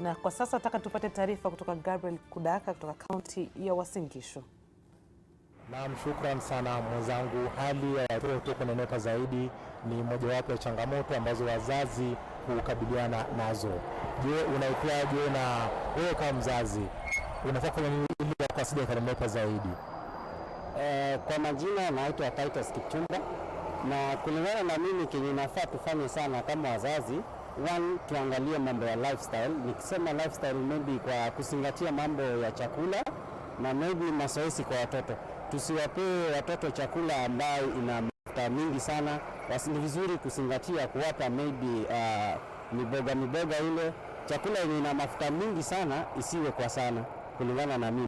Na kwa sasa nataka tupate taarifa kutoka Gabriel Kudaka kutoka kaunti ya Uasin Gishu. Naam, shukran sana mwenzangu. Hali ya watoto kunenepa zaidi ni mojawapo ya changamoto ambazo wazazi hukabiliana nazo. Je, unaitwaje na wewe kama mzazi unataka kufanya nini ili wako asije kunenepa zaidi? Kwa majina naitwa Titus Kipchumba, na kulingana na mimi kenye nafaa tufanye sana kama wazazi, one, tuangalie mambo ya lifestyle. Nikisema lifestyle, maybe kwa kuzingatia mambo ya chakula na maybe mazoezi kwa watoto. Tusiwapee watoto chakula ambayo ina mafuta mingi sana. Basi ni vizuri kuzingatia kuwapa maybe miboga ile chakula yenye ina mafuta mingi sana isiwe kwa sana, kulingana na mimi.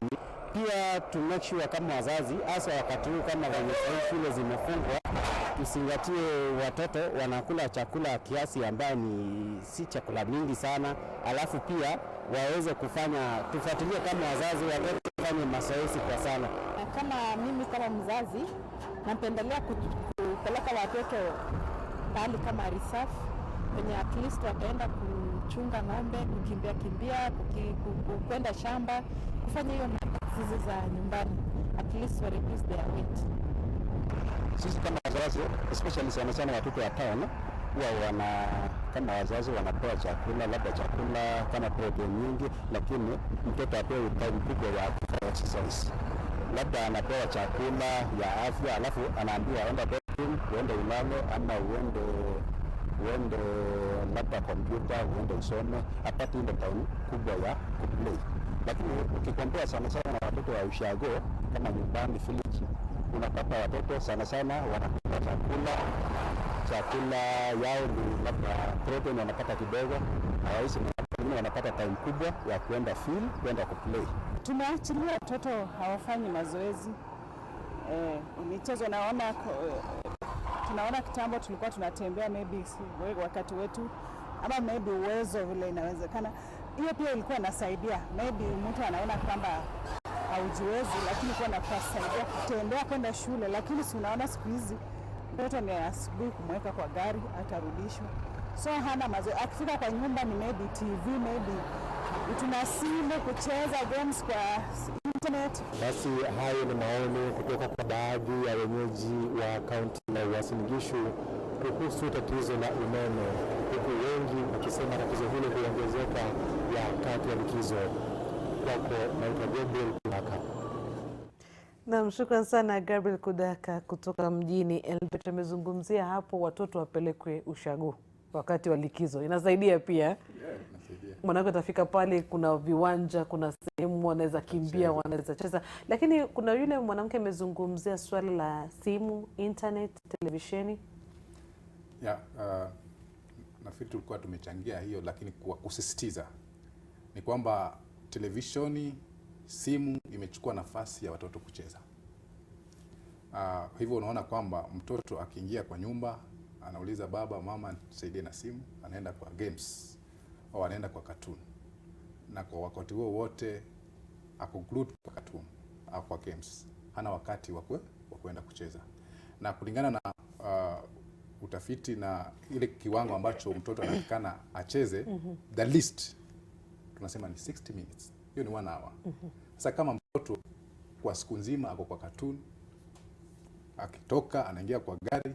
Pia to make sure kama wazazi, hasa wakati huu kama wenye shule zimefungwa, tuzingatie watoto wanakula chakula kiasi ambayo ni si chakula mingi sana. Alafu pia waweze tufuatilie kama wazazi watoto kufanya mazoezi kwa sana. Kama mimi kama mzazi napendelea kupeleka watoto mahali kama reserve, kwenye at least wataenda kuchunga ng'ombe, kimbia, kwenda shamba, kufanya hiyo kazi za nyumbani, at least to reduce their weight. Sisi kama wazazi, especially sana watoto wa town, huwa kama wazazi wanapewa chakula, labda chakula kama protein nyingi, lakini mtoto apewe time kubwa ya kufanya exercise. Labda anapewa chakula ya afya, alafu anaambiwa aende bedroom, uende ulale, ama uende labda kompyuta, uende usome, apate ile time kubwa ya kuplay. Lakini ukikompea sana na watoto wa ushago kama nyumbani village, unapata watoto sana wanapata chakula yao ni labda protein wanapata kidogo, hawaishi wanapata time kubwa ya kuenda field, kuenda kuplay. Tumeachilia watoto hawafanyi mazoezi. Michezo tunaona kitambo tulikuwa tunatembea maybe wakati wetu, ama maybe uwezo vile inawezekana. Hiyo pia ilikuwa inasaidia. Maybe mtu anaona kwamba haujiwezi, lakini kwa kusaidia kutembea kwenda shule. Lakini si unaona siku hizi mtoto ni asubuhi kumweka kwa gari atarudishwa, so hana mazoezi. Akifika kwa nyumba ni maybe TV, maybe tuna simu, kucheza games kwa internet. Basi hayo ni maoni kutoka kwa baadhi ya wenyeji wa kaunti ya Uasin Gishu kuhusu tatizo la unene, huku wengi wakisema tatizo hilo huongezeka wakati wa likizo. Kwako naitwa Gabriel Kudaka. Naam, shukrani sana Gabriel Kudaka kutoka mjini Eldoret. Amezungumzia hapo watoto wapelekwe ushago wakati wa likizo. Inasaidia pia. Inasaidia. Mwanangu atafika pale, kuna viwanja, kuna sehemu wanaweza kimbia, wanaweza cheza. Lakini kuna yule mwanamke amezungumzia swali la simu, internet, televisheni. Nafikiri tulikuwa tumechangia hiyo, lakini kwa kusisitiza ni kwamba televisheni, simu imechukua nafasi ya watoto kucheza. Hivyo unaona kwamba mtoto akiingia kwa nyumba anauliza baba, mama nisaidie na simu, anaenda kwa games au anaenda kwa cartoon, na kwa wakati huo wote ako glued kwa cartoon au kwa games, hana wakati wa kwenda kucheza. Na kulingana na utafiti na ile kiwango ambacho mtoto anatakana acheze, the least tunasema ni 60 minutes. Hiyo ni 1 hour. Sasa kama mtoto kwa siku nzima ako kwa cartoon, akitoka anaingia kwa gari,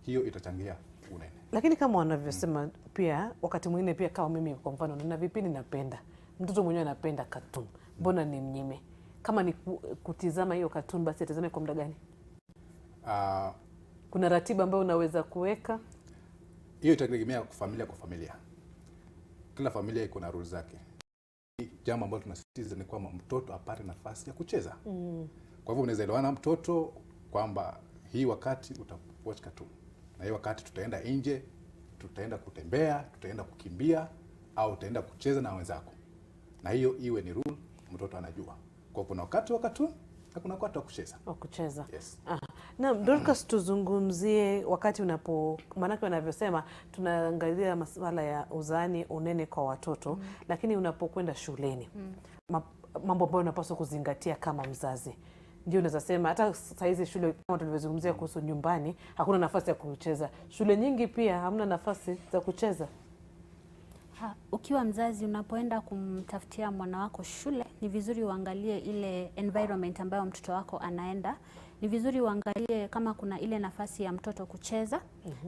hiyo itachangia unene. Lakini kama wanavyosema pia, wakati mwingine pia kama mimi kwa mfano nina vipindi napenda, mtoto mwenyewe anapenda cartoon, mbona ni mnyime? Kama ni kutizama hiyo cartoon, basi atazame kwa muda gani? Kuna ratiba ambayo unaweza kuweka? Hiyo itategemea familia kwa familia. Kila familia iko na rules zake. Jambo ambalo tunasisitiza ni kwamba mtoto apate nafasi ya kucheza. Kwa hivyo unaweza elewana mtoto kwamba hii wakati utawatch cartoon, na hii wakati tutaenda nje, tutaenda kutembea, tutaenda kukimbia, au tutaenda kucheza na wenzako. Na hiyo iwe ni rule, mtoto anajua. Kwa kuna wakati wa cartoon na kuna wakati wa kucheza. Wa kucheza. Yes. Na Dorcas, tuzungumzie wakati maanake wanavyosema tunaangalia masuala ya uzani, unene kwa watoto, lakini unapokwenda shuleni, mambo ambayo unapaswa kuzingatia kama mzazi. Ndio unaweza sema hata saa hizi shule kama tulivyozungumzia kuhusu nyumbani, hakuna nafasi ya kucheza. Shule nyingi pia hamna nafasi za kucheza. Ukiwa mzazi unapoenda kumtafutia mwana wako shule, ni vizuri uangalie ile environment ambayo mtoto wako anaenda. Ni vizuri uangalie kama kuna ile nafasi ya mtoto kucheza.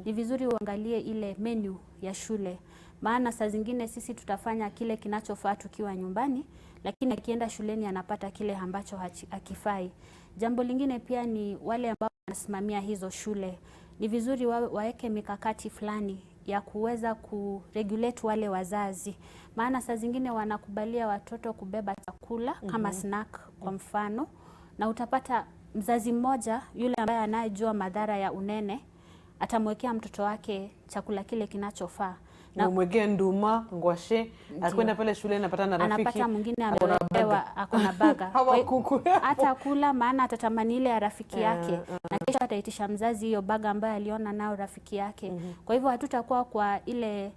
Ni vizuri uangalie ile menu ya shule. Maana saa zingine sisi tutafanya kile kinachofaa tukiwa nyumbani, lakini akienda shuleni anapata kile ambacho hakifai. Jambo lingine pia ni wale ambao wanasimamia hizo shule. Ni vizuri waweke mikakati fulani ya kuweza kuregulate wale wazazi. Maana saa zingine wanakubalia watoto kubeba chakula kama snack kwa mfano, na utapata mzazi mmoja yule ambaye anayejua madhara ya unene atamwekea mtoto wake chakula kile kinachofaa. Na mwekea nduma, ngwashe, akwenda pale shule anapata na rafiki. Anapata mwingine amelewa ako na baga. Hata kula maana atatamani ile ya rafiki yake. Na kesho ataitisha mzazi hiyo baga ambayo aliona nao rafiki yake. Kwa hivyo hatutakuwa kwa ile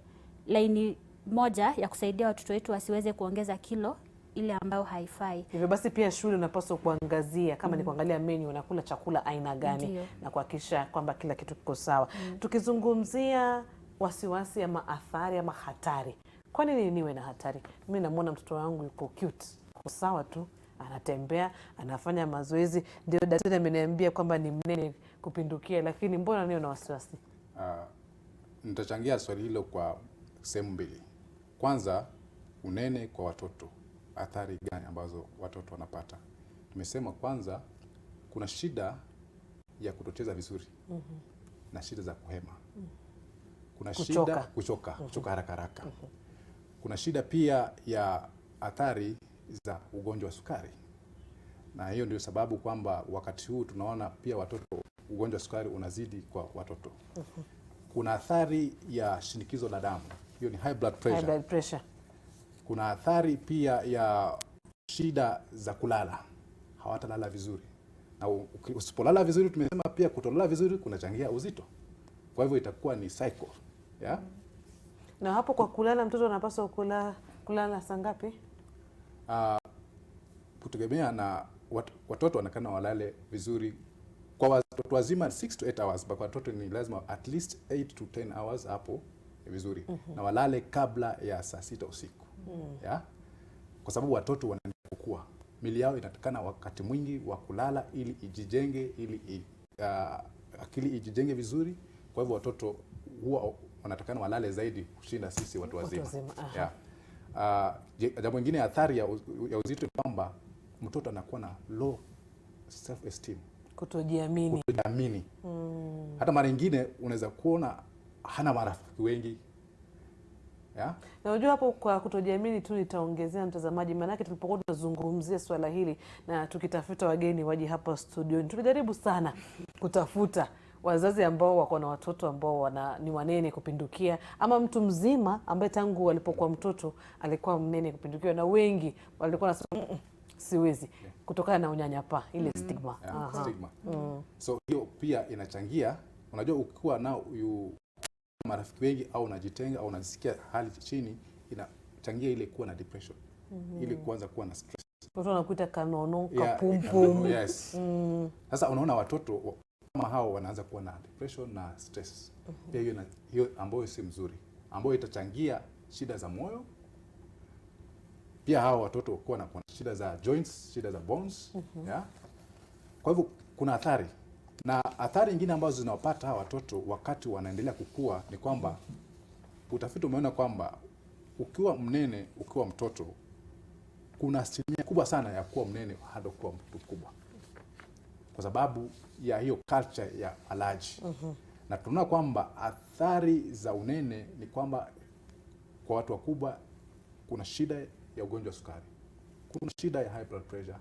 laini moja ya kusaidia watoto wetu wasiweze kuongeza kilo ile ambayo haifai. Hivyo basi pia shule unapaswa kuangazia kama ni kuangalia menu, unakula chakula aina gani na kuhakikisha kwamba kila kitu kiko sawa. Tukizungumzia wasiwasi ama athari ama hatari. Kwa nini niwe na hatari? Mimi namuona mtoto wangu yuko cute, kwa sawa tu, anatembea, anafanya mazoezi, ndio daktari ameniambia kwamba ni mnene kupindukia, lakini mbona niwe na wasiwasi? Nitachangia swali hilo kwa sehemu mbili. Kwanza, unene kwa watoto, athari gani ambazo watoto wanapata? Tumesema kwanza kuna shida ya kutocheza vizuri na shida za kuhema. Kuna shida kuchoka haraka haraka. Kuna shida pia ya athari za ugonjwa wa sukari. Na hiyo ndio sababu kwamba wakati huu tunaona pia watoto ugonjwa wa sukari unazidi kwa watoto. Kuna athari ya shinikizo la damu. Hiyo ni high blood pressure. Kuna athari pia ya shida za kulala. Hawatalala vizuri. Na usipolala vizuri, tumesema pia kutolala vizuri kunachangia uzito. Kwa hivyo itakuwa ni cycle. Yeah? Na hapo kwa kulala, mtoto anapaswa kulala saa ngapi? Kutegemea na watoto wanakana walale vizuri. Kwa watoto wazima 6 to 8 hours, kwa watoto ni lazima at least 8 to 10 hours hapo vizuri. Na walale kabla ya saa 6 usiku. Yeah? Kwa sababu watoto wanaendelea kukua. Mili yao inatakana wakati mwingi wa kulala ili ijijenge, ili akili ijijenge vizuri. Kwa hivyo watoto huwa wanatakana walale zaidi kushinda sisi watu wazima. Yeah. Jambo lingine, athari ya uzito ni kwamba mtoto anakuwa na low self esteem, kutojiamini. Hata mara nyingine unaweza kuona hana marafiki wengi. Yeah? Na unajua hapo kwa kutojiamini tu nitaongezea mtazamaji, maana yake tulipokuwa tunazungumzia swala hili na tukitafuta wageni waje hapa studioni, tulijaribu sana kutafuta wazazi ambao wako na watoto ambao ni wanene kupindukia, ama mtu mzima ambaye tangu alipokuwa mtoto alikuwa mnene kupindukia, na wengi walikuwa nasema siwezi, kutokana na unyanyapaa, ile stigma. So hiyo pia inachangia. Unajua ukiwa nao marafiki wengi au unajitenga au unajisikia hali chini, inachangia ile kuwa na depression. Ili kuanza kuwa na stress. Watoto wanakuita kanono, kapumpum. Yes. Sasa unaona watoto kama hao wanaanza kuwa na depression na stress. Pia hiyo ambayo si mzuri, ambayo itachangia shida za moyo. Pia hao watoto kuwa na shida za joints, shida za bones. Yeah? Kwa hivyo kuna athari. Na athari nyingine ambazo zinawapata hawa watoto wakati wanaendelea kukua ni kwamba utafiti umeona kwamba ukiwa mnene ukiwa mtoto, kuna asilimia kubwa sana ya kuwa mnene hadi kuwa mtu mkubwa, kwa sababu ya hiyo culture ya allergy. Na tunaona kwamba athari za unene ni kwamba kwa watu wakubwa kuna shida ya ugonjwa wa sukari, kuna shida ya high blood pressure,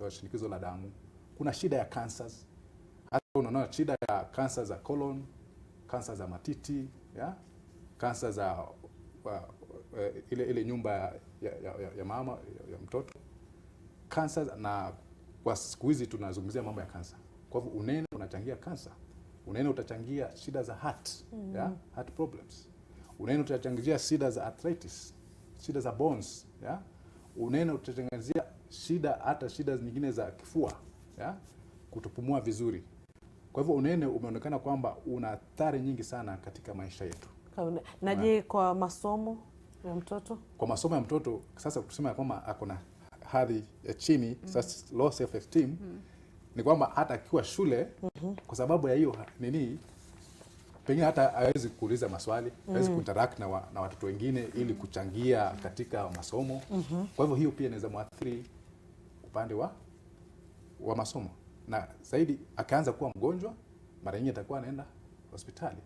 ya shinikizo la damu, kuna shida ya cancers. Hata unaona shida ya kansa za colon, kansa za matiti, ya kansa za ile nyumba ya mama ya mtoto, kansa. Na kwa siku hizi tunazungumzia mambo ya kansa. Kwa hivyo unene unachangia kansa. Unene utachangia shida za heart, ya heart problems. Unene utachangia shida za arthritis, shida za bones, ya. Unene utachangia hata shida nyingine za kifua, ya, kutopumua vizuri. Kwa hivyo unene umeonekana kwamba una athari nyingi sana katika maisha yetu. Na je, kwa masomo? ya mtoto. Kwa masomo ya mtoto sasa kusema kwamba ako na hadhi ya chini, sasa low self esteem, ni kwamba hata akiwa shule kwa sababu ya hiyo nini, pengine hata hawezi kuuliza maswali, hawezi kuinteract na watoto wengine ili kuchangia katika masomo. Kwa hivyo hiyo pia inaweza muathiri upande wa masomo, na zaidi akaanza kuwa mgonjwa, mara nyingi atakuwa anaenda hospitali.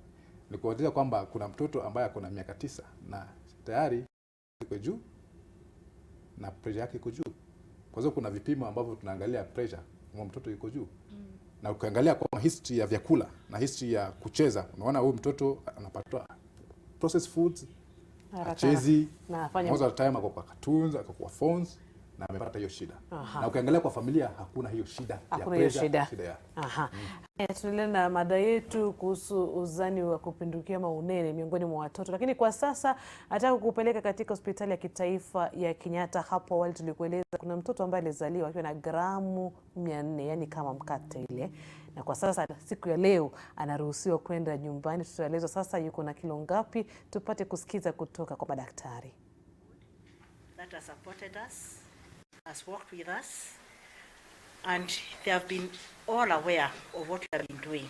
Ni kueleza kwamba kuna mtoto ambaye ako na miaka 9 na tayari iko juu na pressure yake iko juu. Kwa hiyo kuna vipimo ambavyo tunaangalia pressure kama mtoto yuko juu. Na ukiangalia kwa history ya vyakula na history ya kucheza, unaona huyu mtoto anapata processed foods, achezi, most of the time ako kwa cartoons, ako kwa phones, na amepata hiyo shida. Na ukiangalia kwa familia hakuna hiyo shida ya pressure, shida ya. Tunaendelea na mada yetu kuhusu uzani wa kupindukia ama unene miongoni mwa watoto. Lakini kwa sasa nataka kukupeleka katika hospitali ya kitaifa ya Kenyatta. Hapo awali tulikueleza kuna mtoto ambaye alizaliwa akiwa na gramu 400, yani kama mkate ile. Na kwa sasa siku ya leo anaruhusiwa kwenda nyumbani. Tutaelezwa sasa yuko na kilo ngapi, tupate kusikiza kutoka kwa madaktari. That has supported us, has worked with us, and they have been all aware of what we have been doing.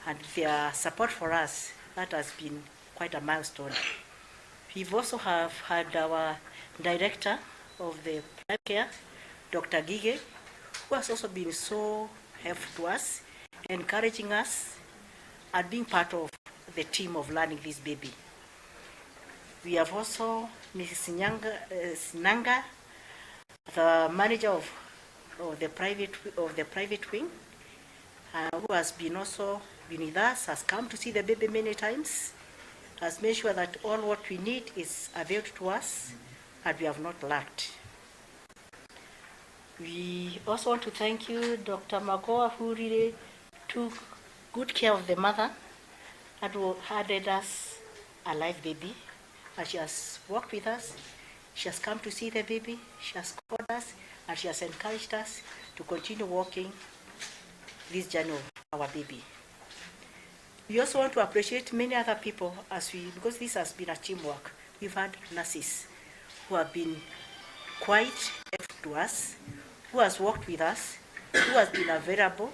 And their support for us, that has been quite a milestone. We've also have had our director of the private care, Dr. Gige, who has also been so helpful to us, encouraging us, and being part of the team of learning this baby. We have also Mrs. Sinanga, the manager of the private wing, who has been also been with us, has come to see the baby many times, has made sure that all what we need is available to us, and we have not lacked. We also want to thank you, Dr. Magoa, who really took good care of the mother and who handed us a live baby. And she has worked with us, she has come to see the baby, she has called us, and she has encouraged us to continue walking this journey of our baby. We also want to appreciate many other people because this has been a teamwork. We've had nurses who have been quite helpful to us, who has worked with us, who has been available,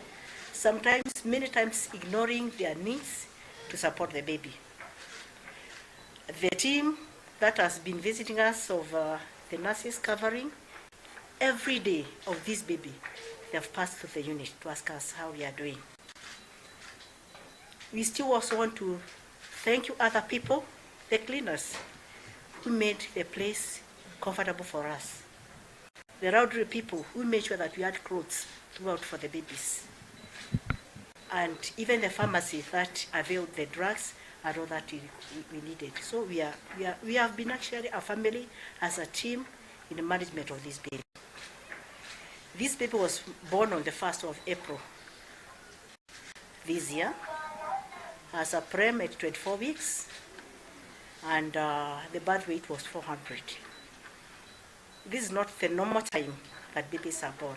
sometimes, many times ignoring their needs to support the baby. The team that has been visiting us of the nurses covering every day of this baby, they have passed through the unit to ask us how we are doing. We still also want to thank you other people, the cleaners, who made the place comfortable for us. The elderly people who made sure that we had clothes throughout for the babies. And even the pharmacy that availed the drugs and all that we needed. So we have been actually a family as a team in the management of this baby. This baby was born on the 1st of April this year as a prem at 24 weeks, and the birth weight was 400. This is not the normal time that babies are born.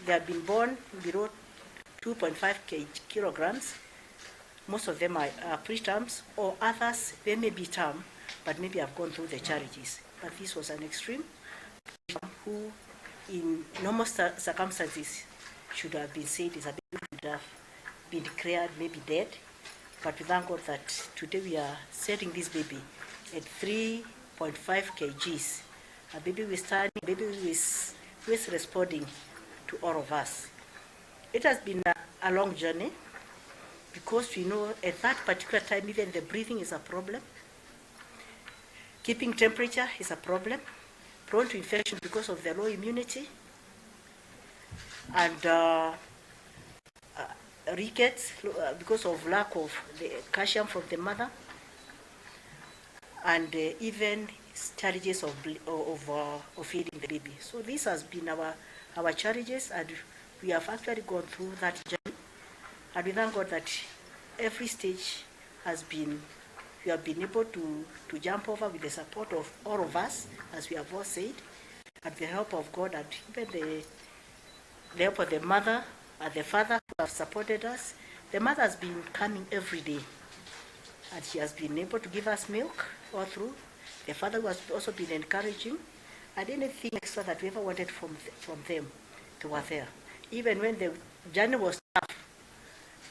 They have been born below 2.5 kilograms. Most of them are preterms, or others, they may be term, but maybe have gone through the challenges. But this was an extreme who, in normal circumstances, should have been said is a baby should have been declared maybe dead. But we thank God that today we are setting this baby at 3.5 kgs. A baby with standing, a baby who is responding to all of us. It has been a long journey, because we know at that particular time even the breathing is a problem. Keeping temperature is a problem. Prone to infection because of the low immunity. And rickets because of lack of the calcium from the mother. And even challenges of feeding the baby. So this has been our challenges, and we have actually gone through that journey. And we thank God that every stage we have been able to jump over with the support of all of us, as we have all said, and the help of God, and even the help of the mother and the father who have supported us. The mother has been coming every day and she has been able to give us milk all through. The father has also been encouraging, and anything extra that we ever wanted from them, they were there. Even when the journey was tough,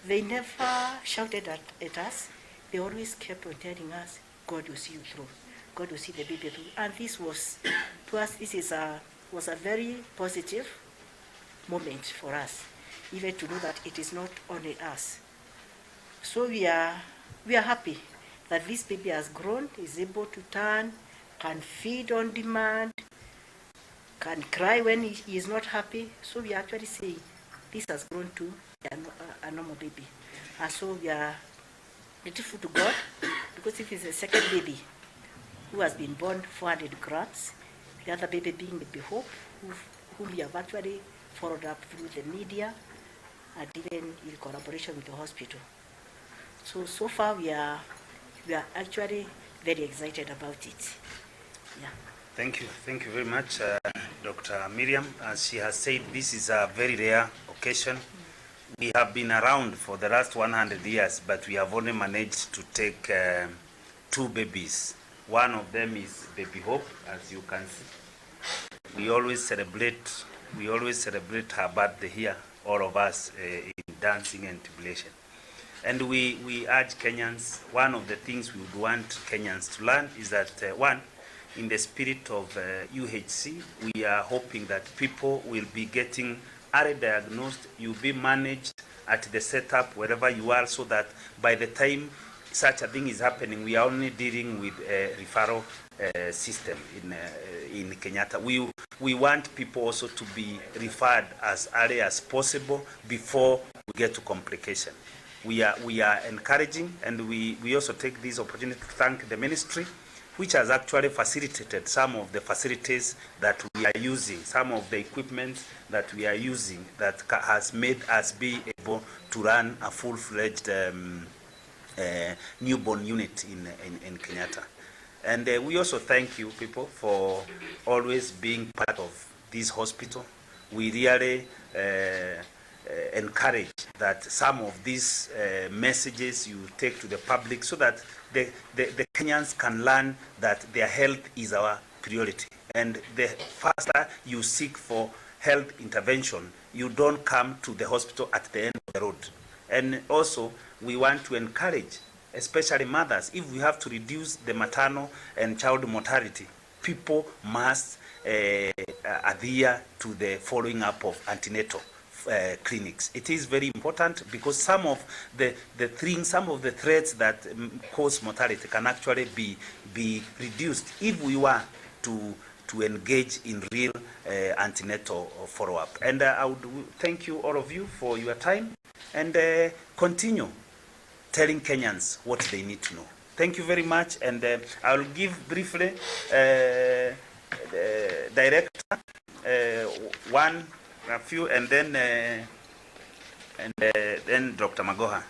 they never shouted at us. They always kept on telling us, God will see you through. God will see the baby through. And this was, to us, was a very positive moment for us, even to know that it is not only us. So we are happy that this baby has grown, is able to turn, can feed on demand, can cry when he is not happy. So we are actually saying this has grown to a normal baby. And so we are grateful to God, because it is the second baby who has been born 400 grams, the other baby being baby Hope, whom we have actually followed up through the media and even in collaboration with the hospital. So far we are actually very excited about it. Yeah. Thank you very much, Dr. Miriam. As she has said, this is a very rare occasion. We have been around for the last 100 years, but we have only managed to take 2 babies. One of them is baby Hope, as you can see. We always celebrate her birthday here, all of us, in dancing and jubilation. And we urge Kenyans, one of the things we would want Kenyans to learn is that, one, in the spirit of UHC, we are hoping that people will be getting early diagnosed, you'll be managed at the setup wherever you are, so that by the time such a thing is happening, we are only dealing with a referral system in Kenyatta. We want people also to be referred as early as possible before we get to complication. We are encouraging, and we also take this opportunity to thank the ministry, which has actually facilitated some of the facilities that we are using, some of the equipment that we are using that has made us be able to run a full-fledged newborn unit in Kenyatta. And we also thank you people for always being part of this hospital. We really encourage that some of these messages you take to the public, so that the Kenyans can learn that their health is our priority. And the faster you seek for health intervention, you don't come to the hospital at the end of the road. And also, we want to encourage, especially mothers, if we have to reduce the maternal and child mortality, people must adhere to the following up of antenatal clinics. It is very important, because some of the threats that cause mortality can actually be reduced if we were to engage in real antenatal follow-up. And I would thank you, all of you, for your time, and continue telling Kenyans what they need to know. Thank you very much, and I will give briefly the director a few, and then Dr. Magoha.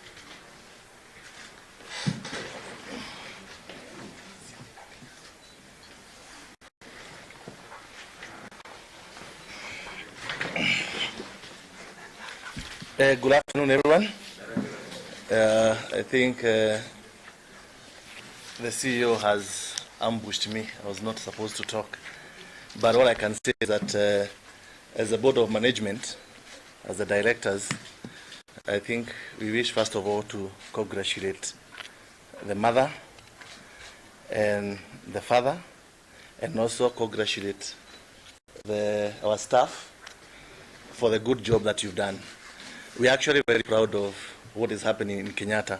Good afternoon, everyone. I think the CEO has ambushed me. I was not supposed to talk. But what I can say is that as a board of management, as the directors, I think we wish first of all to congratulate the mother and the father, and also congratulate our staff for the good job that you've done. We are actually very proud of what is happening in Kenyatta.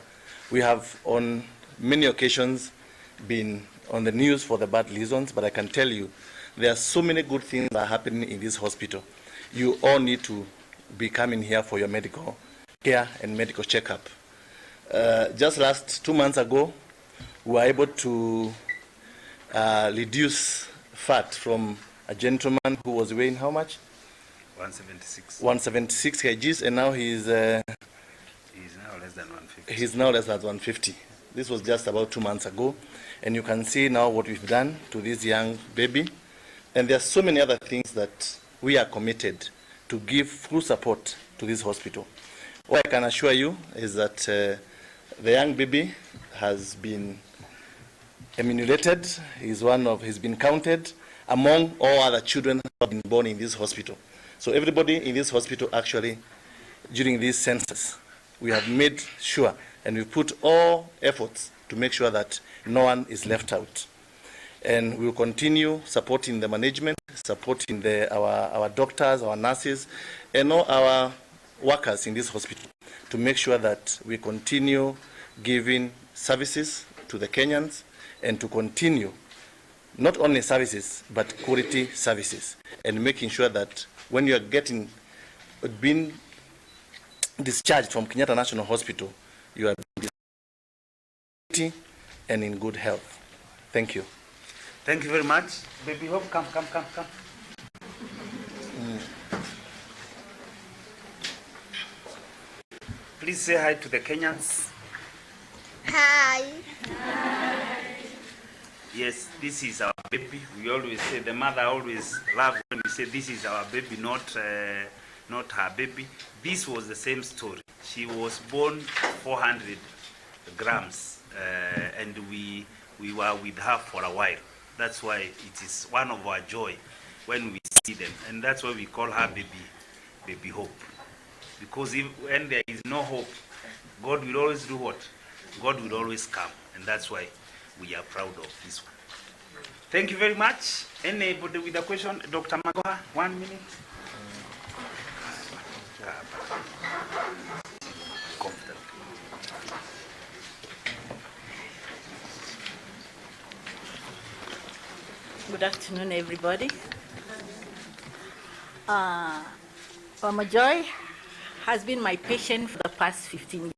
We have on many occasions been on the news for the bad reasons, but I can tell you there are so many good things that are happening in this hospital. You all need to be coming here for your medical care and medical checkup. Just last 2 months ago, we were able to reduce fat from a gentleman who was weighing how much? 176. 176 kgs, and now he's now less than 150. He's now less than 150. This was just about 2 months ago, and you can see now what we've done to this young baby. And there are so many other things that we are committed to give full support to this hospital. What I can assure you is that the young baby has been emulated. He's been counted among all other children who have been born in this hospital. So everybody in this hospital actually, during this census, we have made sure and we put all efforts to make sure that no one is left out. And we will continue supporting the management, supporting our doctors, our nurses, and all our workers in this hospital to make sure that we continue giving services to the Kenyans and to continue not only services but quality services, and making sure that when you are being discharged from Kenyatta National Hospital, you are being and in good health. Thank you. Thank you very much. Baby Hope, come. Please say hi to the Kenyans. Hi. Yes, this is our baby. We always say, the mother always loves when we say this is our baby, not her baby. This was the same story. She was born 400 grams, and we were with her for a while. That's why it is one of our joy when we see them, and that's why we call her baby Hope. Because when there is no hope, God will always do what? God will always come, and that's why we are proud of this one. Thank you very much. Anybody with a question? Dr. Magoha, 1 minute. Good afternoon, everybody. Mama Joy has been my patient for the past 15 years.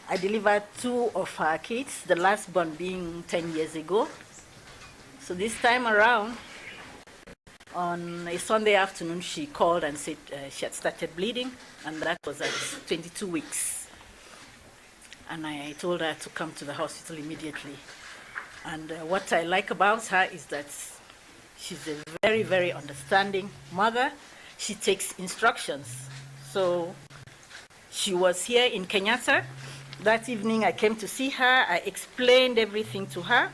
I delivered 2 of her kids, the last born being 10 years ago. So this time around, on a Sunday afternoon, she called and said she had started bleeding, and that was at 22 weeks. And I told her to come to the hospital immediately. And what I like about her is that she's a very, very understanding mother. She takes instructions. So she was here in Kenyatta. That evening I came to see her. I explained everything to her,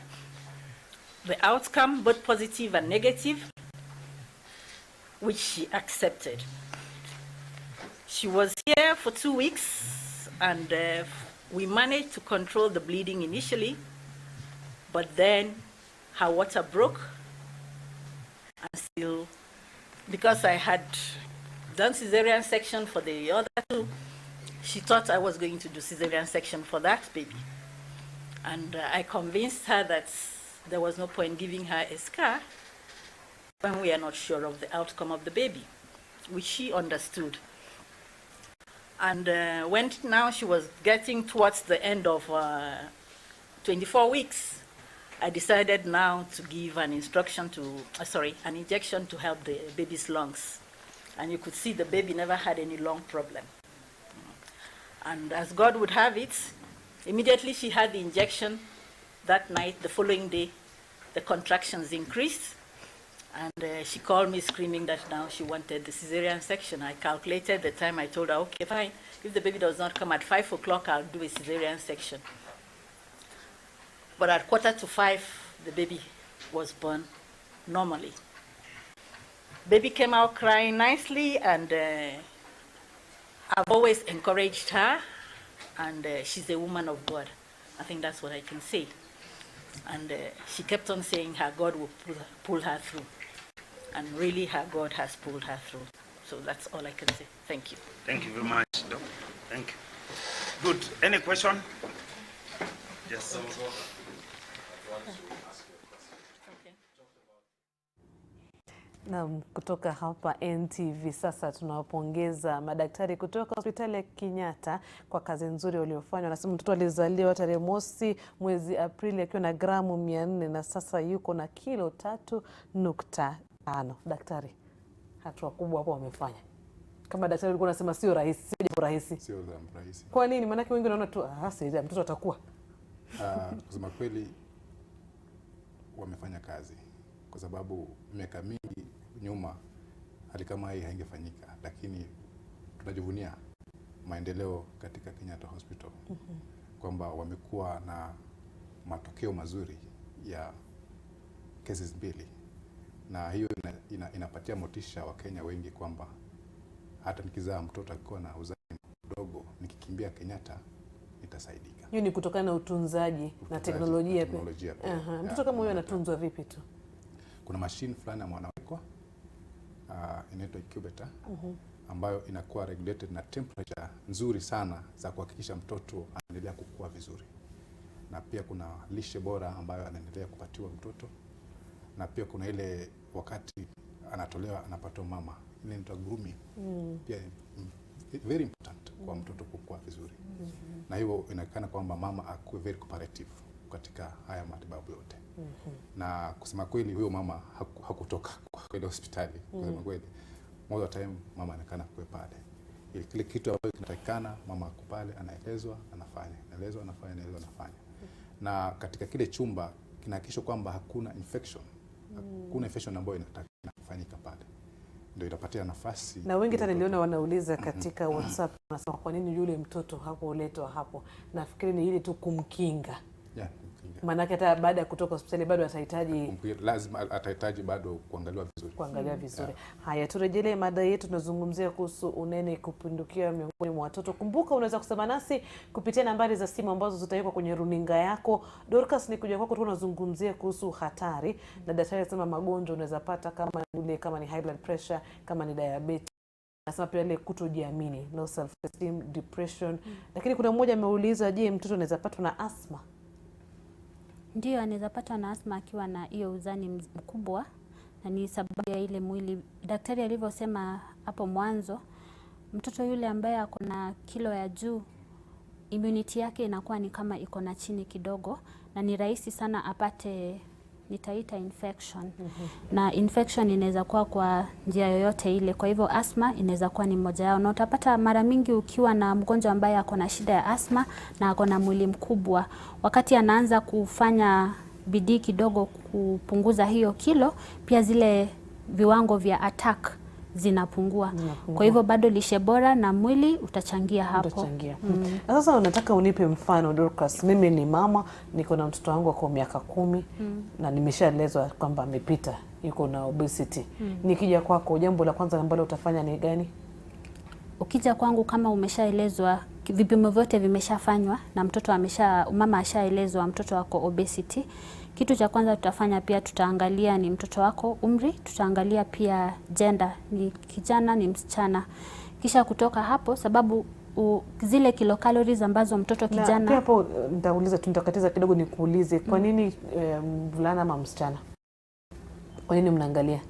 the outcome, both positive and negative, which she accepted. She was here for 2 weeks, and we managed to control the bleeding initially, but then her water broke, and still, because I had done cesarean section for the other 2, she thought I was going to do cesarean section for that baby. And I convinced her that there was no point giving her a scar when we are not sure of the outcome of the baby, which she understood. And when now she was getting towards the end of 24 weeks, I decided now to give an injection to help the baby's lungs. And you could see the baby never had any lung problem. And as God would have it, immediately she had the injection that night, the following day, the contractions increased. And she called me screaming that now she wanted the cesarean section. I calculated the time. I told her, okay, fine. If the baby does not come at 5 o'clock, I'll do a cesarean section. But at 4:45, the baby was born normally. Baby came out crying nicely, and I've always encouraged her, and she's a woman of God. I think that's what I can say. And she kept on saying her God will pull her through. And really, her God has pulled her through. So that's all I can say. Thank you. Thank you very much, Doc. Thank you. Good. Any question? Yes. Na kutoka hapa NTV Sasa tunawapongeza madaktari kutoka hospitali ya Kenyatta kwa kazi nzuri waliofanya. Wanasema mtoto alizaliwa tarehe mosi mwezi Aprili akiwa na gramu 400 na sasa yuko na kilo 3.5. Daktari, hatua kubwa hapo wamefanya. Kama daktari alikuwa anasema sio rahisi, sio jambo rahisi. Sio jambo rahisi. Kwa nini? Maana wengi wanaona tu sasa mtoto atakuwa. Kusema kweli wamefanya kazi. Kwa sababu miaka mingi nyuma hali kama hii haingefanyika, lakini tunajivunia maendeleo katika Kenyatta Hospital. kwamba wamekuwa na matokeo mazuri ya cases mbili, na hiyo inapatia motisha Wakenya wengi kwamba hata nikizaa mtoto akiwa na uzani mdogo, nikikimbia Kenyatta nitasaidika. Hiyo ni kutokana na utunzaji na teknolojia pia. Mtoto kama huyo anatunzwa vipi tu? Kuna machine fulani ambayo anawekwa inaitwa incubator ambayo inakuwa regulated na temperature nzuri sana za kuhakikisha mtoto anaendelea kukua vizuri, na pia kuna lishe bora ambayo anaendelea kupatiwa mtoto, na pia kuna ile wakati anatolewa anapata mama, ile inaitwa grooming. Pia very important kwa mtoto kukua vizuri. Na hivyo inaonekana kwamba mama akuwe very cooperative katika haya matibabu yote. Na kusema kweli huyo mama hakutoka kwa ile hospitali. Kusema kweli most of the time mama anaonekana kuwe pale. Ile kile kitu ambacho kinatakikana mama ako pale, anaelezwa, anafanya. Anaelezwa, anafanya, anaelezwa, anafanya. Na katika kile chumba kinahakikishwa kwamba hakuna infection. Hakuna infection ambayo inafanyika pale. Ndio itapatia nafasi. Na wengi hata niliona wanauliza katika WhatsApp, wanasema kwa nini yule mtoto hakuletwa hapo? Nafikiri ni ile tu kumkinga. Maana hata baada ya kutoka hospitali bado atahitaji, lazima atahitaji bado kuangaliwa vizuri. Haya, turejelee mada yetu. Tunazungumzia kuhusu unene kupindukia miongoni mwa watoto. Kumbuka unaweza kusema nasi kupitia nambari za simu ambazo zitawekwa kwenye runinga yako. Dorcas, ni kuja kwako, tunazungumzia kuhusu hatari, na daktari anasema magonjwa unaweza pata kama ni high blood pressure, kama ni diabetes. Nasema pia ile kutojiamini, low self esteem, depression. Lakini kuna mmoja ameuliza, je, mtoto anaweza patwa na asthma? Ndio, anaweza patwa na asthma akiwa na hiyo uzani mkubwa, na ni sababu ya ile mwili. Daktari alivyosema hapo mwanzo, mtoto yule ambaye ako na kilo ya juu, immunity yake inakuwa ni kama iko na chini kidogo, na ni rahisi sana apate, nitaita infection. Na infection inaweza kuwa kwa njia yoyote ile. Kwa hivyo asthma inaweza kuwa ni moja yao. Na utapata mara mingi ukiwa na mgonjwa ambaye ako na shida ya asthma na ako na mwili mkubwa, wakati anaanza kufanya bidii kidogo kupunguza hiyo kilo, pia zile viwango vya attack zinapungua. Kwa hivyo bado lishe bora na mwili utachangia hapo. Sasa unataka unipe mfano, Dorcas. Mimi ni mama, niko na mtoto wangu kwa miaka 10 na nimeshaelezwa kwamba amepita, yuko na obesity. Nikija kwako, jambo la kwanza ambalo utafanya ni gani? Ukija kwangu, kama umeshaelezwa, vipimo vyote vimeshafanywa na mtoto mama ashaelezwa mtoto wako obesity, kitu cha kwanza tutafanya, pia tutaangalia ni mtoto wako umri, tutaangalia pia gender, ni kijana ni msichana. Kisha kutoka hapo, sababu zile kilocalories ambazo mtoto kijana. Na pia hapo nitauliza, tutakatiza kidogo nikuulize, kwa nini mvulana ama msichana? Kwa nini mnaangalia?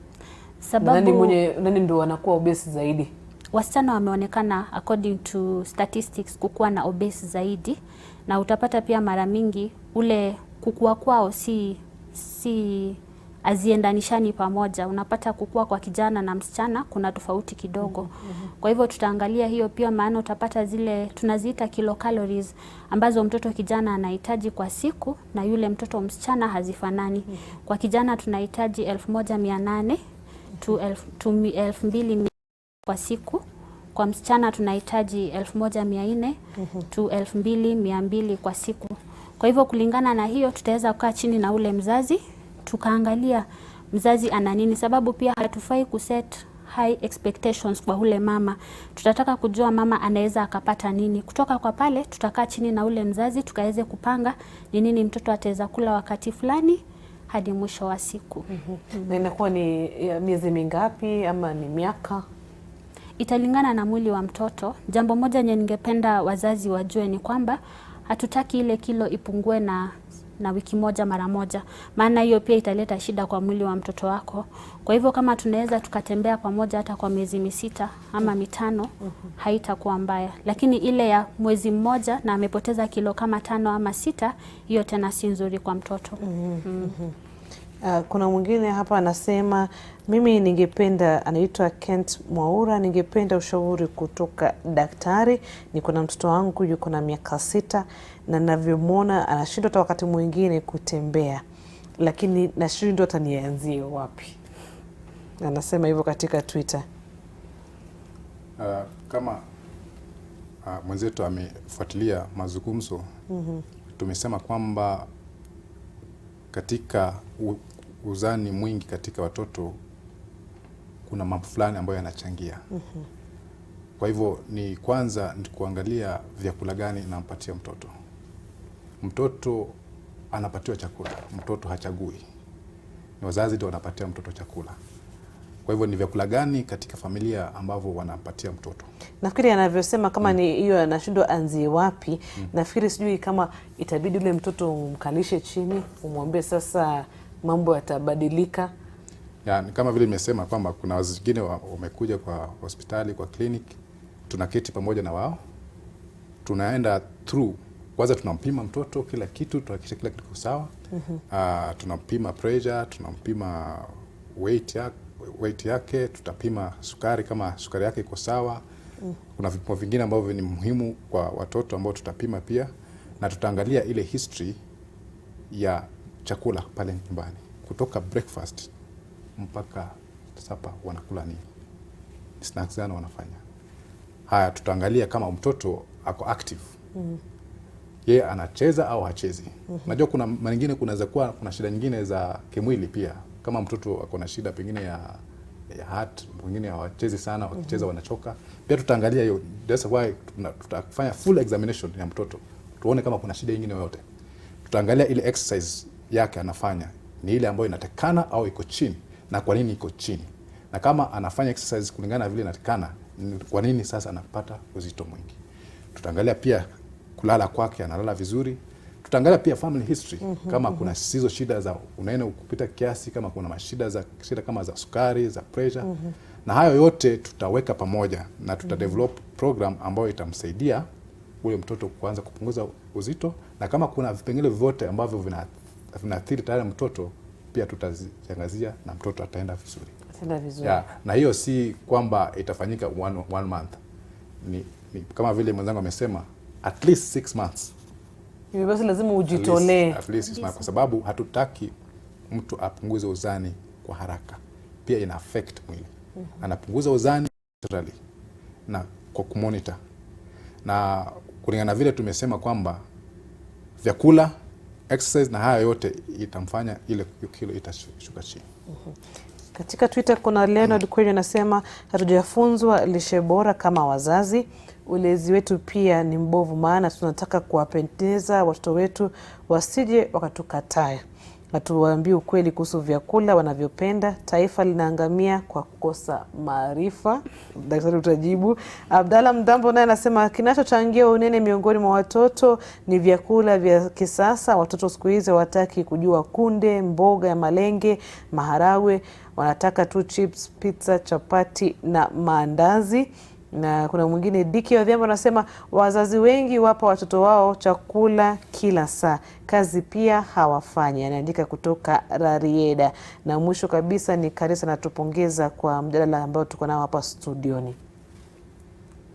Sababu nani ndio wanakuwa obese zaidi? Wasichana wameonekana according to statistics kukuwa na obese zaidi, na utapata pia mara mingi ule kukua kwao si aziendanishani pamoja. Unapata kukua kwa kijana na msichana kuna tofauti kidogo. Kwa hivyo tutaangalia hiyo pia, maana utapata zile tunaziita kilocalories ambazo mtoto kijana anahitaji kwa siku na yule mtoto msichana hazifanani. Kwa kijana tunahitaji 1800 to 2000 kwa siku. Kwa msichana tunahitaji 1400 to 2200 kwa siku. Kwa hivyo kulingana na hiyo tutaweza kukaa chini na ule mzazi tukaangalia mzazi ana nini, sababu pia hatufai kuset high expectations kwa ule mama. Tutataka kujua mama anaweza akapata nini. Kutoka kwa pale tutakaa chini na ule mzazi tukaweze kupanga ni nini mtoto ataweza kula wakati fulani hadi mwisho wa siku. Na inakuwa ni miezi mingapi ama ni miaka? Italingana na mwili wa mtoto. Jambo moja ningependa wazazi wajue ni kwamba hatutaki ile kilo ipungue na wiki moja mara moja, maana hiyo pia italeta shida kwa mwili wa mtoto wako. Kwa hivyo kama tunaweza tukatembea pamoja hata kwa miezi 6 ama 5, haitakuwa mbaya. Lakini ile ya mwezi mmoja na amepoteza kilo kama 5 ama 6, hiyo tena si nzuri kwa mtoto. Kuna mwingine hapa anasema, mimi ningependa, anaitwa Kent Mwaura, ningependa ushauri kutoka daktari. Niko na mtoto wangu yuko na miaka 6 na ninavyomwona anashindwa hata wakati mwingine kutembea, lakini nashindwa hata nianzie wapi. Anasema hivyo katika Twitter. Kama mwenzetu amefuatilia mazungumzo, tumesema kwamba katika uzani mwingi katika watoto kuna mambo fulani ambayo yanachangia. Kwa hivyo ni kwanza ni kuangalia vyakula gani nampatia mtoto. Mtoto anapatiwa chakula, mtoto hachagui. Ni wazazi ndio wanapatia mtoto chakula. Kwa hivyo ni vyakula gani katika familia ambavyo wanapatia mtoto. Nafikiri anavyosema kama ni hiyo anashindwa anzie wapi. Nafikiri sijui kama itabidi ule mtoto umkalishe chini, umwambie sasa mambo yatabadilika. Yani kama vile nimesema kwamba kuna wazazi wengine wamekuja kwa hospitali, kwa clinic, tunaketi pamoja na wao. Tunaenda through, kwanza tunampima mtoto kila kitu, tuhakikisha kila kitu kiko sawa. Tunampima pressure, tunampima weight yake, tutapima sukari kama sukari yake iko sawa. Kuna vipimo vingine ambavyo ni muhimu kwa watoto ambao tutapima pia, na tutaangalia ile history ya chakula pale nyumbani, kutoka breakfast mpaka supper wanakula nini, snacks gani wanafanya. Haya, tutaangalia kama mtoto ako active. Yeye anacheza au hachezi. Unajua kuna mengine kunaweza kuwa kuna shida nyingine za kimwili pia. Kama mtoto ako na shida pengine ya heart, wengine hawachezi sana, wakicheza wanachoka. Pia tutaangalia hiyo. That's why tutafanya full examination ya mtoto. Tuone kama kuna shida nyingine yoyote. Tutaangalia ile exercise yake anafanya ni ile ambayo inatakana au iko chini, na kwa nini iko chini. Na kama anafanya exercise kulingana na vile inatakana, kwa nini sasa anapata uzito mwingi. Tutaangalia pia kulala kwake, analala vizuri. Tutaangalia pia family history, kama kuna hizo shida za unene kupita kiasi, kama kuna mashida kama za sukari, za pressure. Na hayo yote tutaweka pamoja na tutadevelop program ambayo itamsaidia ule mtoto kuanza kupunguza uzito, na kama kuna vipengele vyote ambavyo vinaathiri tayari mtoto pia tutaziangazia na mtoto ataenda vizuri. Yeah, na hiyo si kwamba itafanyika one month. Ni kama vile mwenzangu amesema at least 6 months. Hivyo basi lazima ujitolee. At least 6 months, kwa sababu hatutaki mtu apunguze uzani kwa haraka. Pia ina affect mwili. Anapunguza uzani naturally na kwa kumonitor. Na kulingana na vile tumesema kwamba vyakula, exercise na haya yote itamfanya ile kilo itashuka chini. Katika Twitter kuna Leonard Kweli anasema hatujafunzwa lishe bora kama wazazi. Ulezi wetu pia ni mbovu, maana tunataka kuwapendeza watoto wetu wasije wakatukatae. Hatuwaambii ukweli kuhusu vyakula wanavyopenda. Taifa linaangamia kwa kukosa maarifa. Daktari utajibu. Abdalla Mdambo naye anasema kinachochangia unene miongoni mwa watoto ni vyakula vya kisasa. Watoto siku hizi hawataki kujua kunde, mboga ya malenge, maharagwe. Wanataka tu chips, pizza, chapati na maandazi. Na kuna mwingine Diki Odhiambo anasema wazazi wengi wapa watoto wao chakula kila saa, kazi pia hawafanyi. Anaandika kutoka Rarieda. Na mwisho kabisa ni Karisa natupongeza kwa mjadala ambao tuko nao hapa studioni.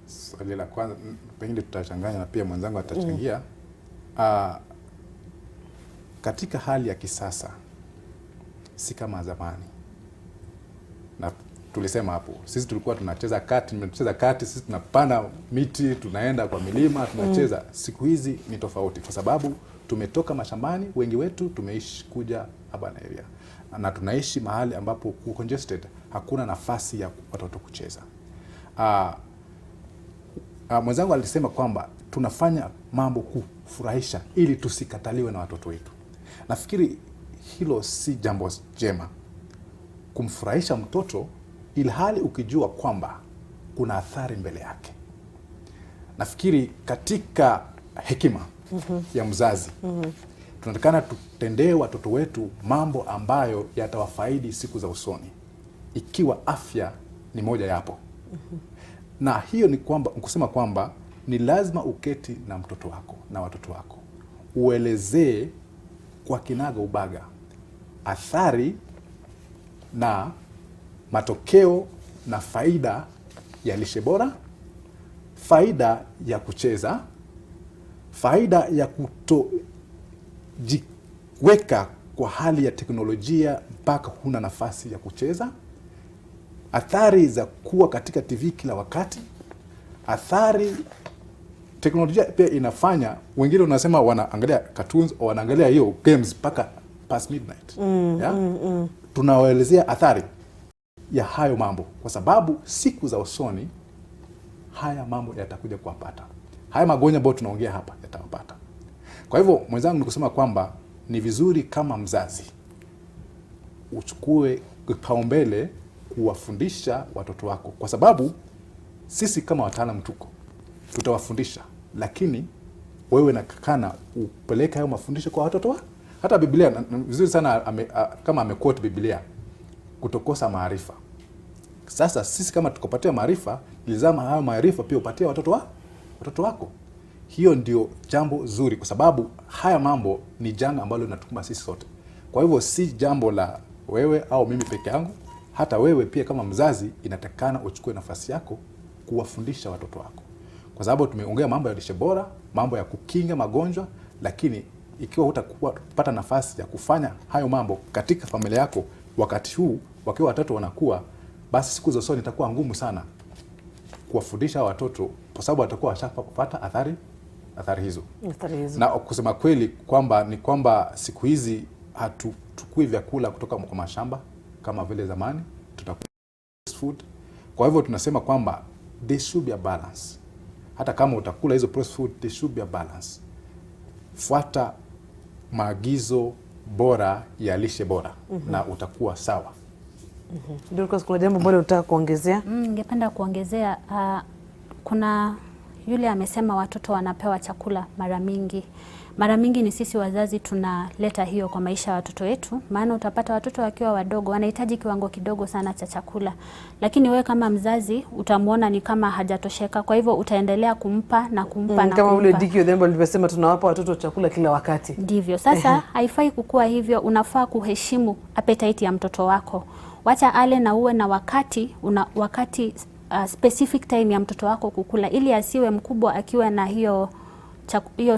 Swali la kwanza pengine tutachanganya na pia mwenzangu atachangia. Katika hali ya kisasa si kama zamani. Na tulisema hapo, sisi tulikuwa tunacheza kati, sisi tunapanda miti, tunaenda kwa milima, tunacheza. Siku hizi ni tofauti kwa sababu tumetoka mashambani, wengi wetu tumeishi kuja urban area. Na tunaishi mahali ambapo congested, hakuna nafasi ya watoto kucheza. Mwenzangu alisema kwamba tunafanya mambo kufurahisha ili tusikataliwe na watoto wetu. Nafikiri hilo si jambo jema. Kumfurahisha mtoto ilhali ukijua kwamba kuna athari mbele yake. Nafikiri katika hekima ya mzazi, tunatakana tutendee watoto wetu mambo ambayo yatawafaidi siku za usoni, ikiwa afya ni moja yapo. Na hiyo ni kwamba kusema kwamba ni lazima uketi na mtoto wako na watoto wako, uelezee kwa kinaga ubaga athari na matokeo na faida ya lishe bora, faida ya kucheza, faida ya kutojiweka kwa hali ya teknolojia mpaka huna nafasi ya kucheza, athari za kuwa katika TV kila wakati, athari teknolojia pia inafanya, wengine unasema wanaangalia cartoons au wanaangalia hiyo games paka past midnight. Tunawaelezea athari ya hayo mambo, kwa sababu siku za usoni haya mambo yatakuja kuwapata. Haya magonjwa ambayo tunaongea hapa yatawapata. Kwa hivyo mwenzangu, nikusema kwamba ni vizuri kama mzazi uchukue kipaumbele kuwafundisha watoto wako, kwa sababu sisi kama wataalamu tutawafundisha, lakini wewe nakana upeleke hayo mafundisho kwa watoto wako. Hata Biblia vizuri sana kama amequote Biblia, kutokosa maarifa. Sasa sisi kama tukopatia maarifa, ilizama hayo maarifa pia upatie watoto wako. Hiyo ndio jambo zuri, kwa sababu haya mambo ni janga ambalo linatukuma sisi sote. Kwa hivyo si jambo la wewe au mimi peke yangu, hata wewe pia kama mzazi inatakana uchukue nafasi yako kuwafundisha watoto wako. Kwa sababu tumeongea mambo ya lishe bora, mambo ya kukinga magonjwa, lakini ikiwa hutapata nafasi ya kufanya hayo mambo katika familia yako wakati huu wakiwa watoto wanakuwa, basi siku za usoni itakuwa ngumu sana kuwafundisha watoto, kwa sababu watakuwa washapata athari hizo. Na kusema kweli kwamba siku hizi hatuchukui vyakula kutoka kwa mashamba kama vile zamani, tutakula food. Kwa hivyo tunasema kwamba there should be a balance. Hata kama utakula hizo processed food, there should be a balance. Fuata maagizo bora ya lishe bora na utakuwa sawa. Ndio, kuna jambo bora unataka kuongezea? Ningependa kuongezea, kuna yule amesema watoto wanapewa chakula mara mingi. Mara mingi ni sisi wazazi tunaleta hiyo kwa maisha ya watoto wetu, maana utapata watoto wakiwa wadogo wanahitaji kiwango kidogo sana cha chakula, lakini wewe kama mzazi utamuona ni kama hajatosheka, kwa hivyo utaendelea kumpa na kumpa kama ule Diki Odembo alivyosema, tunawapa watoto chakula kila wakati. Ndivyo. Sasa haifai kukua hivyo, unafaa kuheshimu appetite ya mtoto wako. Wacha ale na uwe na wakati specific time ya mtoto wako kukula, ili asiwe mkubwa akiwa na hiyo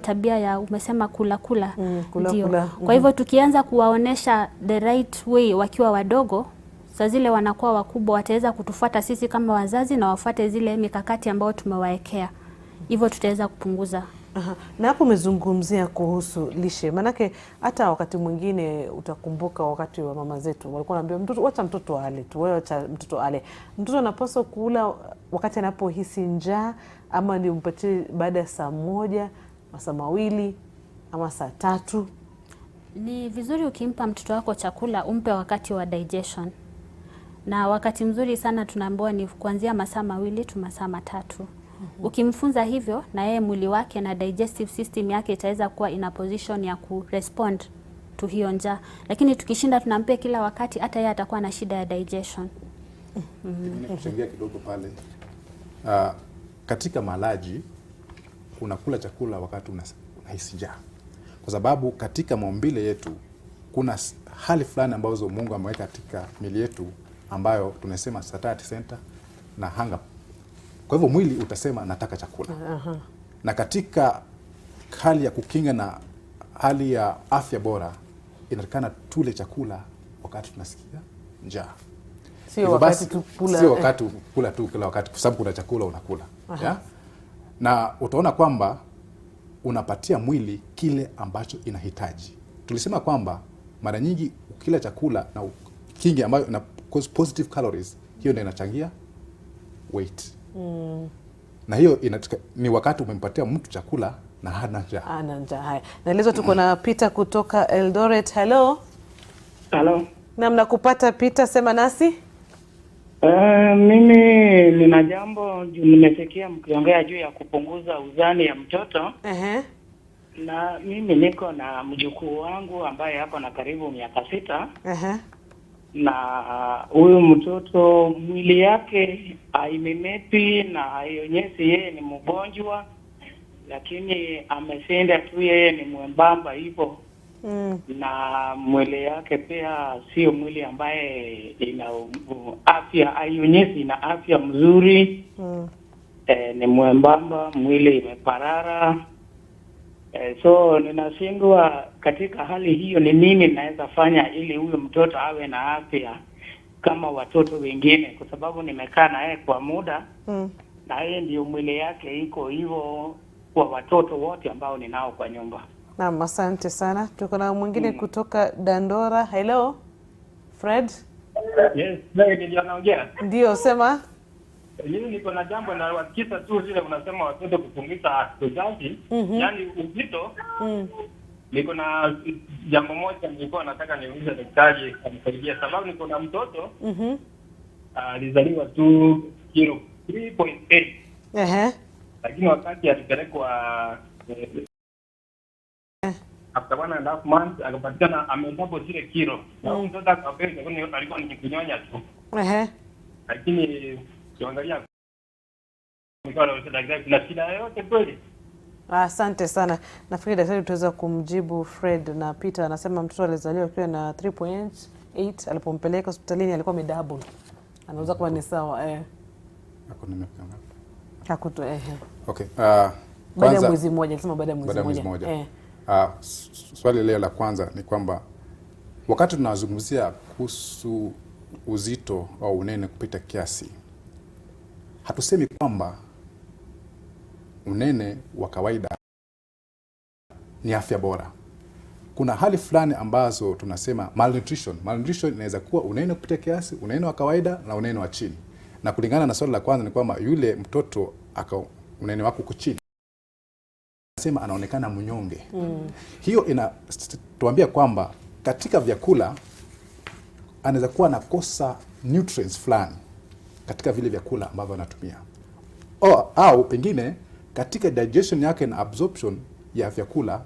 tabia ya umesema kula. Ndio. Kwa hivyo tukianza kuwaonesha the right way wakiwa wadogo, saa zile wanakuwa wakubwa wataweza kutufuata sisi kama wazazi na wafuate zile mikakati ambayo tumewaekea. Hivyo tutaweza kupunguza. Na hapo umezungumzia kuhusu lishe. Manake hata wakati mwingine utakumbuka wakati wa mama zetu walikuwa wanaambia mtoto, wacha mtoto ale tu, wewe acha mtoto ale. Mtoto anapaswa kula wakati anapohisi njaa, ama ni umpatie baada ya saa 1, masaa 2 ama saa 3? Ni vizuri ukimpa mtoto wako chakula umpe wakati wa digestion. Na wakati mzuri sana tunaambiwa ni kuanzia masaa 2 tu masaa 3. Ukimfunza hivyo, na yeye mwili wake na digestive system yake itaweza kuwa in a position ya kurespond to hiyo njaa. Lakini tukishinda tunampea kila wakati, hata yeye atakuwa na shida ya digestion. Kuchangia kidogo pale. Katika malaji unakula chakula wakati unahisi njaa. Kwa sababu katika maumbile yetu kuna hali fulani ambazo Mungu ameweka katika miili yetu ambayo tunasema satiety center na hunger. Kwa hivyo mwili utasema nataka chakula. Na katika hali ya kukinga na hali ya afya bora, inatakana tule chakula wakati tunasikia njaa. Sio wakati tukula. Sio wakati kula tu kila wakati, kwa sababu kuna chakula unakula. Na utaona kwamba unapatia mwili kile ambacho inahitaji. Tulisema kwamba mara nyingi ukila chakula na kingi ambayo ina cause positive calories, hiyo ndio inachangia weight. Na hiyo ni wakati umempatia mtu chakula na hana njaa. Haya. Naelezwa tuko na Peter kutoka Eldoret. Hello. Na mnakupata Peter, sema nasi. Mimi nina jambo nimesikia mkiongea juu ya kupunguza uzani ya mtoto. Na mimi niko na mjukuu wangu ambaye hapo na karibu miaka 6. Na huyu mtoto mwili yake haimemepi na haionyesi yeye ni mgonjwa, lakini ameshinda tu yeye ni mwembamba hivyo. Na mwili yake pia sio mwili ambaye ina afya, haionyesi ina afya mzuri. Ni mwembamba, mwili imeparara. So ninashindwa katika hali hiyo ni nini naweza fanya ili huyo mtoto awe na afya kama watoto wengine, kwa sababu nimekaa na yeye kwa muda. Na yeye ndio mwili yake iko hivyo. kwa watoto wote ambao ninao kwa nyumba. Naam, asante sana. Tuko na mwingine kutoka Dandora. Hello Fred. Yes, ndio naongea. Ndio, sema. Mimi niko na jambo na wakisa tu vile unasema watoto kupunguza uzazi, yani uzito. Niko na jambo moja nilikuwa nataka niulize daktari anisaidie, sababu niko na mtoto alizaliwa tu kilo 3.8. Lakini wakati alipelekwa after 1.5 months akapatikana amedouble zile kilo. Na mtoto akapewa alikuwa ni kunyonya tu. Lakini kiangalia kuna shida yote kweli. Asante sana. Nafikiri daktari tutaweza kumjibu Fred. Na Peter anasema mtoto alizaliwa akiwa na 3.8, alipompeleka hospitalini alikuwa double. Anaweza kuwa ni sawa hakuto Okay. Baada ya mwezi mmoja, alisema baada ya mwezi mmoja. Swali leo la kwanza ni kwamba wakati tunazungumzia kuhusu uzito au unene kupita kiasi, hatusemi kwamba unene wa kawaida ni afya bora. Kuna hali fulani ambazo tunasema malnutrition. Malnutrition inaweza kuwa unene kupita kiasi, unene wa kawaida na unene wa chini. Na kulingana na swali la kwanza ni kwamba yule mtoto unene wako uko chini, nasema anaonekana mnyonge. Hiyo inatuambia kwamba katika vyakula anaweza kuwa anakosa nutrients fulani katika vile vyakula ambavyo anatumia. Au pengine katika digestion yake na absorption ya vyakula,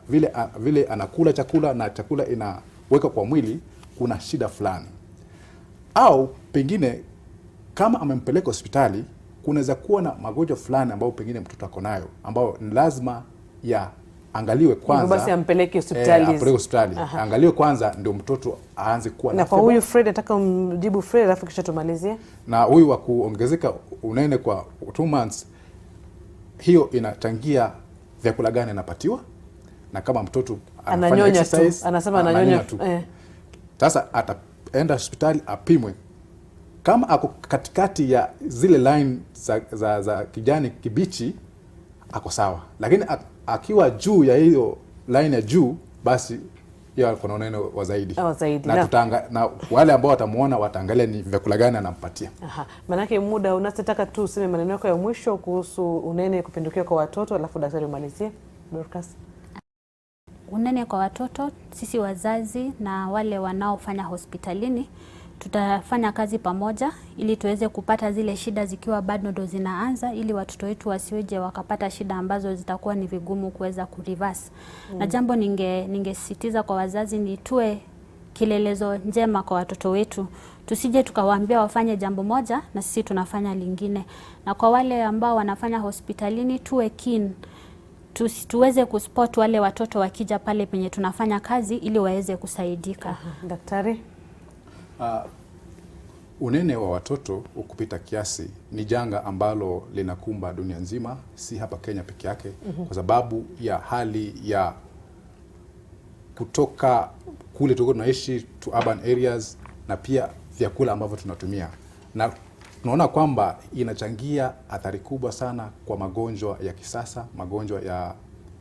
vile anakula chakula na chakula inaweka kwa mwili, kuna shida fulani. Au pengine kama amempeleka hospitali, kunaweza kuwa na magonjwa fulani ambayo pengine mtoto ako nayo, ambao ni lazima angaliwe kwanza. Basi ampeleke hospitali. Angaliwe kwanza ndio mtoto aanze kuwa na kwa huyu Fred, nataka umjibu Fred alafu kisha tumalizie. Na huyu wa kuongezeka unene kwa 2 months, hiyo inachangia vyakula gani anapatiwa, na kama mtoto anafanya exercise, anasema ananyonya tu. Sasa ataenda hospitali apimwe. Kama ako katikati ya zile line za kijani kibichi, ako sawa. Lakini akiwa juu ya hiyo line ya juu, basi yeye kuna unene wa zaidi. Na wale ambao watamuona wataangalia ni vyakula gani anampatia. Manake muda unataka tu useme maneno yako ya mwisho kuhusu unene kupindukia kwa watoto, alafu daktari umalizie. Dorcas. Unene kwa watoto, sisi wazazi na wale wanaofanya hospitalini tutafanya kazi pamoja ili tuweze kupata zile shida zikiwa bado ndo zinaanza, ili watoto wetu wasiweje wakapata shida ambazo zitakuwa ni vigumu kuweza kureverse. Na jambo ningesisitiza kwa wazazi ni tuwe kilelezo njema kwa watoto wetu. Tusije tukawaambia wafanye jambo moja na sisi tunafanya lingine. Na kwa wale ambao wanafanya hospitalini, tuwe keen. Tuweze kuspot wale watoto wakija pale penye tunafanya kazi ili waweze kusaidika. Daktari? Unene wa watoto kupita kiasi ni janga ambalo linakumba dunia nzima, si hapa Kenya peke yake, kwa sababu ya hali ya kutoka kule tunaishi to urban areas, na pia vyakula ambavyo tunatumia. Na tunaona kwamba inachangia athari kubwa sana kwa magonjwa ya kisasa, magonjwa ya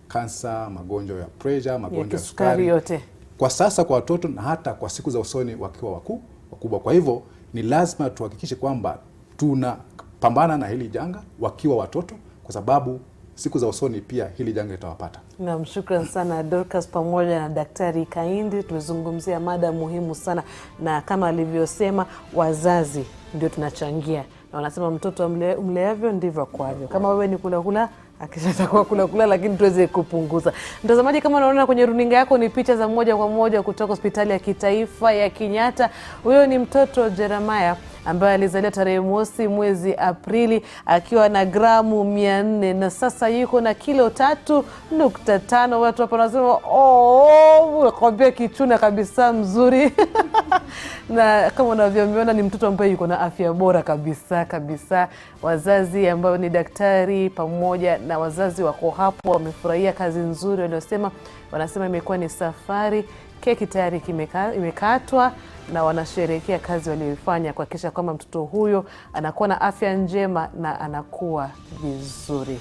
kansa, magonjwa ya pressure, magonjwa ya sukari yote kwa sasa kwa watoto, na hata kwa siku za usoni wakiwa wakubwa. Kwa hivyo ni lazima tuhakikishe kwamba tunapambana na hili janga wakiwa watoto, kwa sababu siku za usoni pia hili janga litawapata. Naam, shukrani sana Dorcas pamoja na Daktari Kaindi. Tumezungumzia mada muhimu sana, na kama alivyosema, wazazi ndio tunachangia, na wanasema mtoto umleavyo ndivyo kwavyo. Kama wewe ni kula akishatakuwa kula, lakini tuweze kupunguza. Mtazamaji, kama unaona kwenye runinga yako ni picha za moja kwa moja kutoka hospitali ya kitaifa ya Kenyatta. Huyo ni mtoto Jeremiah ambaye alizaliwa tarehe 1 mwezi Aprili akiwa na gramu 400 na sasa yuko na kilo 3.5. Watu hapo wanasema nakwambia kichuna kabisa mzuri. Na kama unavyoona ni mtoto ambaye yuko na afya bora kabisa. Wazazi ambao ni daktari pamoja na wazazi wako hapo wamefurahia kazi nzuri wanasema imekuwa ni safari. Keki tayari imekatwa na wanasherehekea kazi walioifanya kuhakikisha kwamba mtoto huyo anakuwa na afya njema na anakuwa vizuri.